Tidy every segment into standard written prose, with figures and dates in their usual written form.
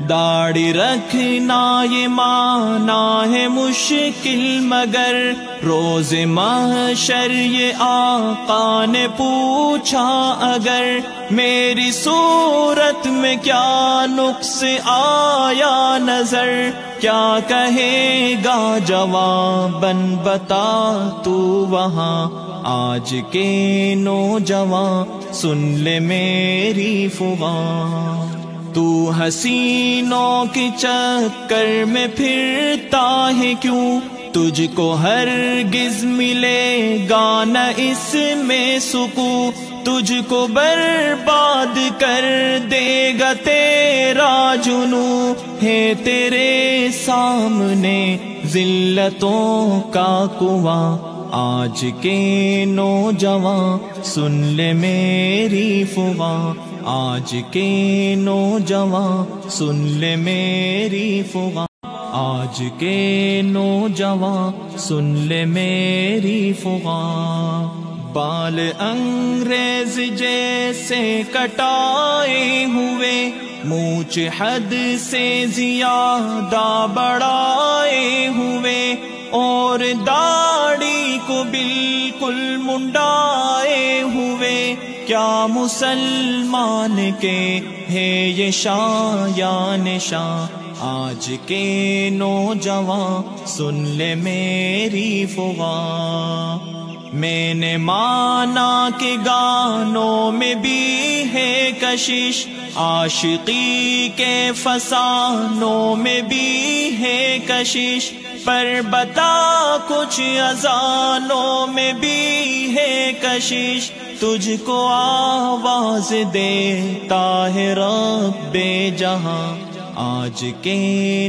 داڑھی رکھنا یہ مانا ہے مشکل، مگر روز محشر یہ آقا نے پوچھا اگر، میری صورت میں کیا نقص آیا نظر، کیا کہے گا جواباً بتا تو وہاں، آج کے نوجوان سن لے میری فغاں، تو حسینوں کے چکر میں پھرتا ہے کیوں، تجھ کو ہرگز ملے گا نہ اس میں سکون، تجھ کو برباد کر دے گا تیرا جنوں، ہے تیرے سامنے ذلتوں کا کنواں، آج کے نوجوان سن لے میری فغاں، آج کے نوجوان سن لے میری فغاں، آج کے نوجوان سن لے میری فغاں، بال انگریز جیسے کٹائے ہوئے، مونچھ حد سے زیادہ بڑھائے ہوئے، اور داڑھی کو بالکل منڈائے ہوئے، کیا مسلمان کے ہے یہ شان یا نشان، آج کے نوجوان سن لے میری فغاں، میں نے مانا کہ گانوں میں بھی ہے کشش، عاشقی کے فسانوں میں بھی ہے کشش، پر بتا کچھ اذانوں میں بھی ہے کشش، تجھ کو آواز دیتا ہے رب جہاں، آج کے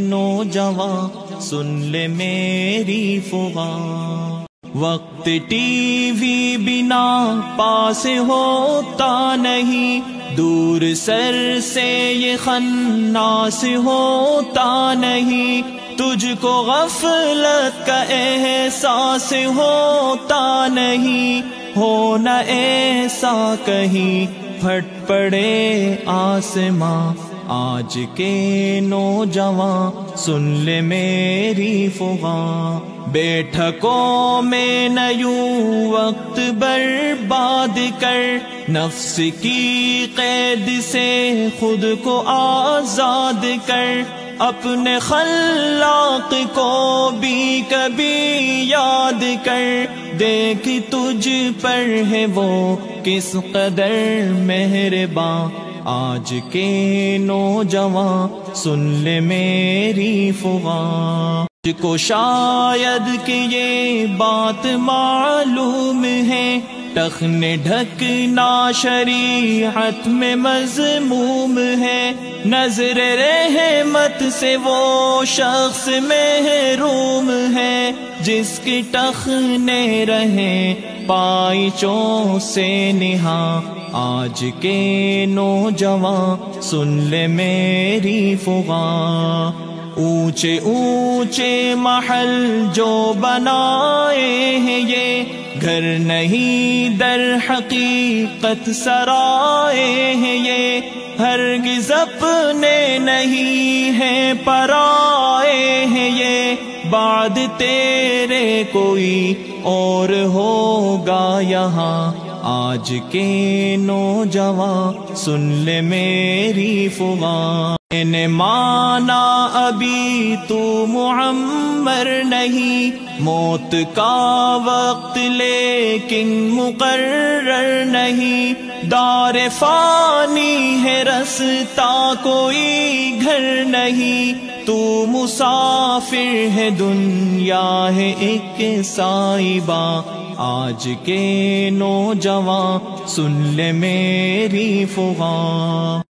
نوجوان سن لے میری فغاں، وقت ٹی وی بنا پاس ہوتا نہیں، دور سر سے یہ خناس ہوتا نہیں، تجھ کو غفلت کا احساس ہوتا نہیں، ہو نہ ایسا کہیں پھٹ پڑے آسماں، آج کے نوجوان سن لے میری فغاں، بیٹھکوں میں نہ یوں وقت برباد کر، نفس کی قید سے خود کو آزاد کر، اپنے خلاق کو بھی کبھی یاد کر، دیکھ تجھ پر ہے وہ کس قدر مہرباں، آج کے نوجوان سن لے میری فغاں، تجھ کو شاید کہ یہ بات معلوم ہے، ٹخن ڈھکنا شریعت میں مذموم ہے، نظر رحمت سے وہ شخص محروم ہے، جس کی ٹخنے رہیں پائچوں سے نہاں، آج کے نوجوان سن لے میری فغاں، اونچے اونچے محل جو بنائے ہیں یہ گھر نہیں در حقیقت سرائے ہیں یہ، ہرگز اپنے نہیں ہیں پرائے ہیں یہ، بعد تیرے کوئی اور ہوگا یہاں، آج کے نوجوان سن لے میری فغاں، میں نے مانا ابھی تو معمر نہیں، موت کا وقت لیکن مقرر نہیں، دار فانی ہے رستہ کوئی گھر نہیں، تو مسافر ہے دنیا ہے ایک سائبہ، آج کے نوجوان سن لے میری فغاں۔